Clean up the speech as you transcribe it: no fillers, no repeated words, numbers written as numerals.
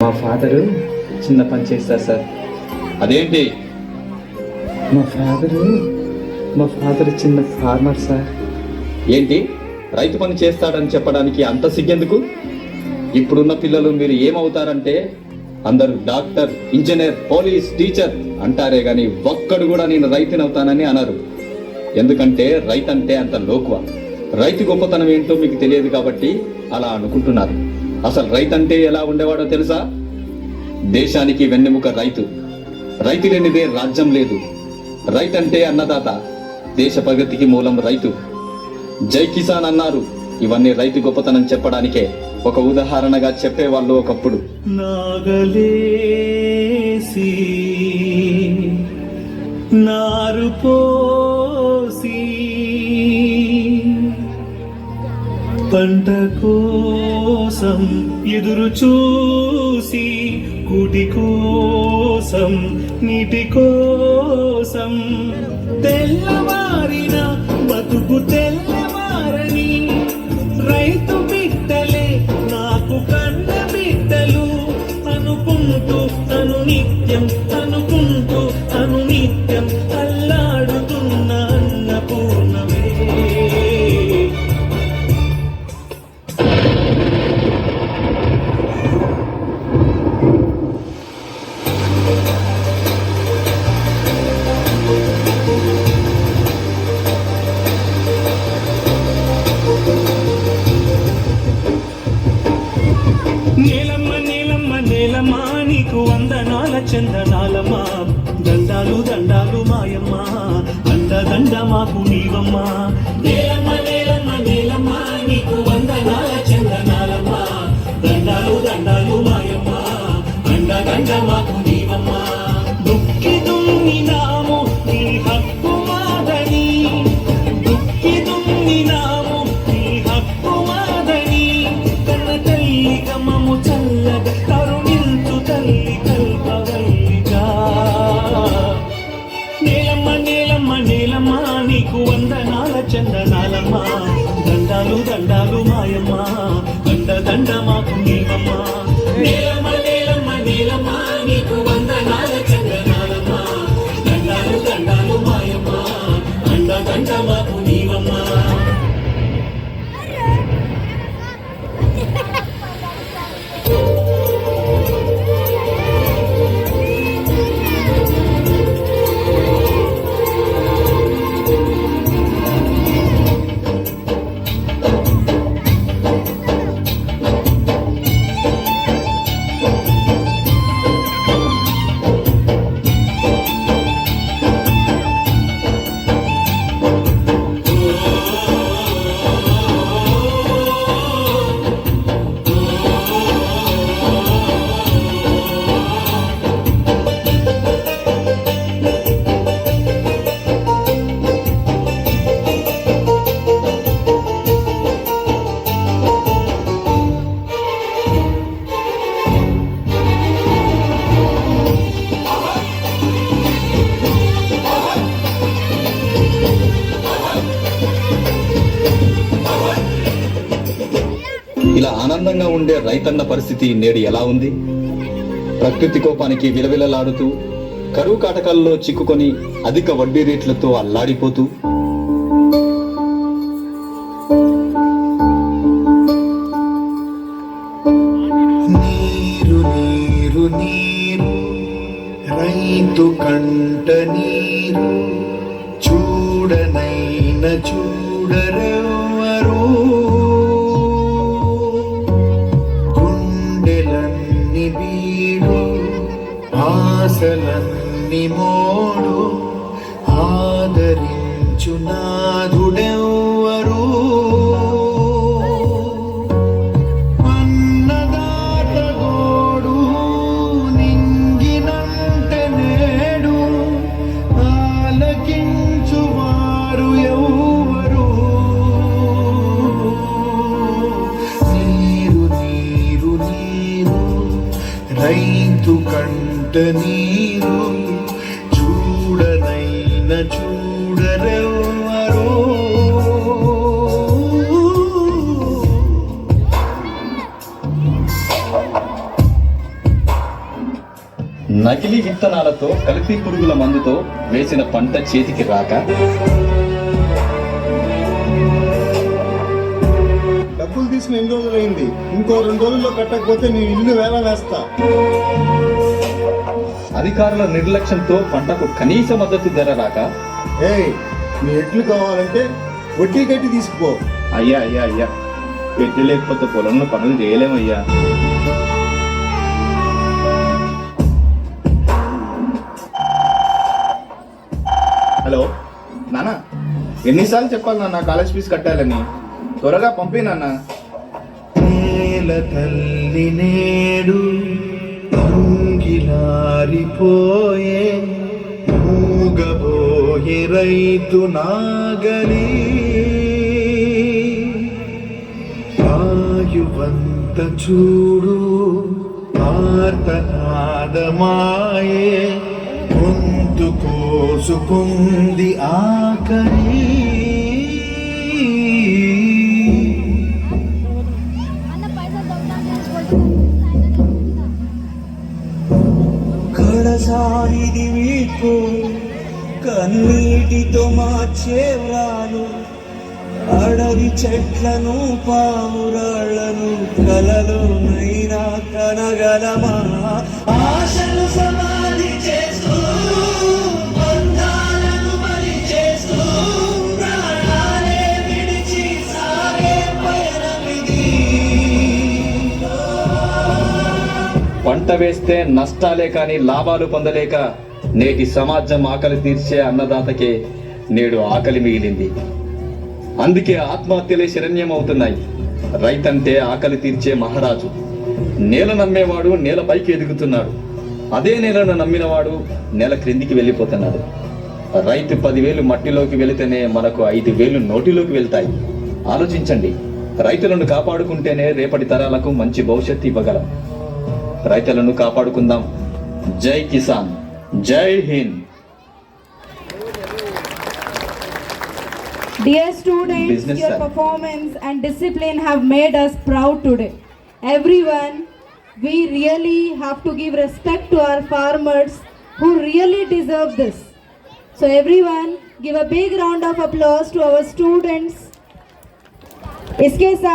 మా ఫాదరు చిన్న పని చేస్తారు సార్. అదేంటి? మా ఫాదర్ చిన్న ఫార్మర్ సార్. ఏంటి రైతు పని చేస్తాడని చెప్పడానికి అంత సిగ్గెందుకు? ఇప్పుడున్న పిల్లలు మీరు ఏమవుతారంటే అందరూ డాక్టర్, ఇంజనీర్, పోలీస్, టీచర్ అంటారే గాని ఒక్కడు కూడా నేను రైతునవుతానని అనరు. ఎందుకంటే రైతు అంటే అంత లోకువ. రైతు గొప్పతనం ఏంటో మీకు తెలియదు కాబట్టి అలా అనుకుంటున్నారు. అసలు రైతు అంటే ఎలా ఉండేవాడో తెలుసా? దేశానికి వెన్నెముక రైతు. రైతు లేనిదే రాజ్యం లేదు. రైతు అంటే అన్నదాత. దేశ ప్రగతికి మూలం రైతు. జై కిసాన్ అన్నారు. ఇవన్నీ రైతు గొప్పతనం చెప్పడానికే ఒక ఉదాహరణగా చెప్పేవాళ్ళు ఒకప్పుడు. నాగలేసి నారు పోసి పంట కోసం ఎదురు చూసి కూటి కోసం నీటి కోసం తెల్లవారిన బతుకు తెల్లవారని రైతు బిడ్డలే నాకు కన్న బిడ్డలు అనుకుంటూ నిత్యం అల్లాడుతున్న అన్నపూర్ణమే. నేలమ్మా నీకు వందనాల చందనాలమ్మా. దండాలు మాయమ్మ దండ మాకు నీవమ్మా. నేలమ్మా నీకు వందనాల చందనాలమ్మా. దండాలు మాయమ్మ దండ మాకు నీవమ్మా. దుఃఖి దుమ్మినాము నీ హక్కు మాదని, దుఃఖి దుమ్మినాము నీ హక్కు మాదని. కన్న తల్లి గమము చల్లగా కరుణించు తల్లి కల్పవల్లిగా. నేలమ్మ నీకు వందనాల చందనాలమ్మా. దండాలు మాయమ్మ దండ మాకు నీవమ్మా. నేలమ్మ నీకు వందనాల చందనాలమ్మా. దండాలు మాయమ్మ దండ మాకు నీవమ్మా. ఇలా ఆనందంగా ఉండే రైతన్న పరిస్థితి నేడు ఎలా ఉంది? ప్రకృతి కోపానికి విలవిలలాడుతూ, కరువు కాటకాల్లో చిక్కుకొని అధిక వడ్డీ రేట్లతో అల్లాడిపోతూ, నీరు రైతు కంట నీరు చూడనైన చూడరెవరు. గుండెలన్ని బీడు ఆశలన్ని మోడు ఆదరించు నాథుడెవ్వరు. రైతు కంట నీరు చూడనైన చూడరెవరో. నకిలీ విత్తనాలతో కల్తీ పురుగుల మందుతో వేసిన పంట చేతికి రాక డబ్బులు తీసుకుని ఎన్ని రోజులైంది? ఇంకో 2 రోజుల్లో కట్టకపోతే నేను ఇల్లు వేల వేస్తా. అధికారుల నిర్లక్ష్యంతో పంటకు కనీస మద్దతు ధర రాక ఏయ్, నీ ఎడ్లు కావాలంటే వడ్డీ కట్టి తీసుకుపో. అయ్యా అయ్యా అయ్యా, ఎడ్లు లేకపోతే పొలంలో పనులు చేయలేమయ్యా. హలో నాన్న, ఎన్నిసార్లు చెప్పాలి నాన్న కాలేజ్ ఫీజు కట్టాలని? త్వరగా పంపి నాన్న. నేల తల్లి నేడు అంగిలారిపోయే, మూగబోయే రైతు నాగలి, వాయువంత చూడు ఆర్తనాదమాయే, గొంతు కోసుకుంది ఆకలి. కడసారిది వీపు కన్నీటితో మార్చేవ్రాలు, అడవి చెట్లను పావురాళ్లను కలలోనైనా కనగలమా? ఆశలు సమాధి చేస్తూ బంధాలను బలి చేస్తూ ప్రాణాలే విడిచి సాగే పయనమిది. పంట వేస్తే నష్టాలే కాని లాభాలు పొందలేక నేటి సమాజం ఆకలి తీర్చే అన్నదాతకే నేడు ఆకలి మిగిలింది. అందుకే ఆత్మహత్యలే శరణ్యం అవుతున్నాయి. రైతంటే ఆకలి తీర్చే మహారాజు. నేల నమ్మేవాడు నేల పైకి ఎదుగుతున్నాడు. అదే నేలను నమ్మినవాడు నేల క్రిందికి వెళ్ళిపోతున్నాడు. రైతు 10,000 మట్టిలోకి వెళితేనే మనకు 5,000 నోటిలోకి వెళ్తాయి. ఆలోచించండి. రైతులను కాపాడుకుంటేనే రేపటి తరాలకు మంచి భవిష్యత్తు ఇవ్వగలం. రైతులను కాపాడుకుందాం. జై కిసాన్, జై Hind. Dear students, Business, your sir. performance and discipline have made us proud today. Everyone, we really have to give respect to our farmers who really deserve this. So everyone, give a big round of applause to our students. इसके साथ